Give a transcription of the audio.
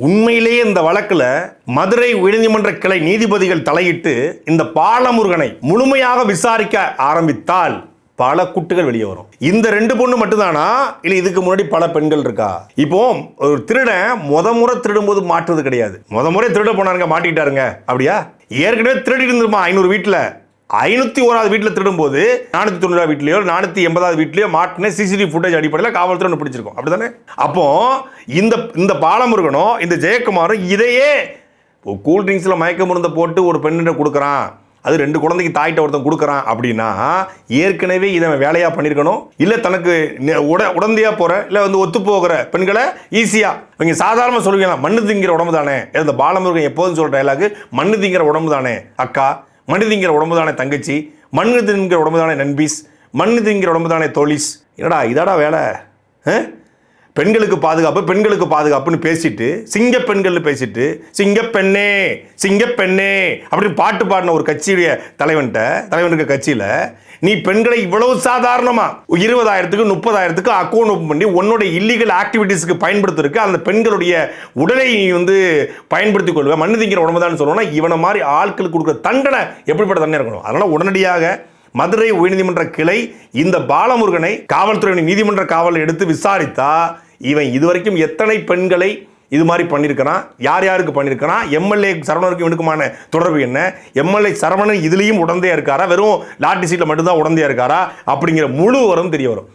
உண்மையிலேயே இந்த வழக்குல மதுரை உயர்நீதிமன்ற கிளை நீதிபதிகள் தலையிட்டு இந்த பாலமுருகனை முழுமையாக விசாரிக்க ஆரம்பித்தால் பல குட்டுகள் வெளியே வரும். இந்த 2 பொண்ணு மட்டும்தானா இல்ல இதுக்கு முன்னாடி பல பெண்கள் இருக்கா? இப்போ ஒரு திருடன் முறை திருடும் போது மாற்றுறது கிடையாது. முறை திருட போனாருங்க மாட்டிக்கிட்டாருங்க அப்படியா? ஏற்கனவே திருடி இருந்துருமா 500 வீட்டுல 501வது வீட்டில் திருடும் போது 490 வீட்லயோ 480வது வீட்லயோ மாட்டின சிசிடிவி ஃபுட்டேஜ் அடிப்படையில் காவல்துறை ஒன்று பிடிச்சிருக்கோம். அப்படிதானே? அப்போ இந்த பாலமுருகனும் இந்த ஜெயக்குமாரும் இதையே கூல்ட்ரிங்க்ஸில் மயக்க மருந்தை போட்டு ஒரு பெண்ணிட்ட கொடுக்குறான், அது 2 குழந்தைக்கு தாய்கிட்ட ஒருத்தன் கொடுக்குறான் அப்படின்னா ஏற்கனவே இதை வேலையாக பண்ணியிருக்கணும். இல்லை தனக்கு உடந்தையாக போகிற இல்லை ஒத்து போகிற பெண்களை ஈஸியாக இவங்க சாதாரணமாக சொல்லுவீங்களா, மண்ணு திங்கிற உடம்பு தானே. இந்த பாலமுருகன் எப்போதும் சொல்கிற டைலாக், மண்ணு திங்கிற உடம்பு தானே அக்கா, மண்ணு திங்கிற உடம்பு தானே தங்கச்சி, மண்ணு திங்கிற உடம்பு தானே நண்பீஸ், மண்ணு திங்கிற உடம்பு தானே தோழிஸ். என்னடா இதாடா வேலை? பெண்களுக்கு பாதுகாப்புன்னு பேசிட்டு சிங்க பெண்கள் பேசிட்டு சிங்கப்பெண்ணே சிங்கப்பெண்ணே அப்படின்னு பாட்டு பாடின ஒரு கட்சியுடைய தலைவனுக்கு கட்சியில் நீ பெண்களை இவ்வளவு சாதாரணமா 20,000க்கு 30,000க்கு அக்கௌண்ட் ஓப்பன் பண்ணி உன்னோட இல்லீகல் ஆக்டிவிட்டீஸ்க்கு பயன்படுத்திருக்கு அந்த பெண்களுடைய உடலை பயன்படுத்திக் கொள்வேன் மண்ணு திங்கிற உடம்பு தான் சொல்லணும். இவனை மாதிரி ஆட்களுக்கு கொடுக்குற தண்டனை எப்படிப்பட்ட தண்டனை இருக்கணும்? அதனால உடனடியாக மதுரை உயர்நீதிமன்ற கிளை இந்த பாலமுருகனை காவல்துறை நீதிமன்ற காவலில் எடுத்து விசாரித்தா இவன் இதுவரைக்கும் எத்தனை பெண்களை இது மாதிரி பண்ணியிருக்கிறான், யார் யாருக்கு பண்ணியிருக்கிறான், எம்எல்ஏ சரவணனுக்கு இவனுக்குமான தொடர்பு என்ன, எம்எல்ஏ சரவணன் இதுலேயும் உடந்தையா இருக்காரா, வெறும் லாட்டி சீட்டில் மட்டும்தான் உடந்தையா இருக்காரா அப்படிங்கிற முழு வரும் தெரிய வரும்.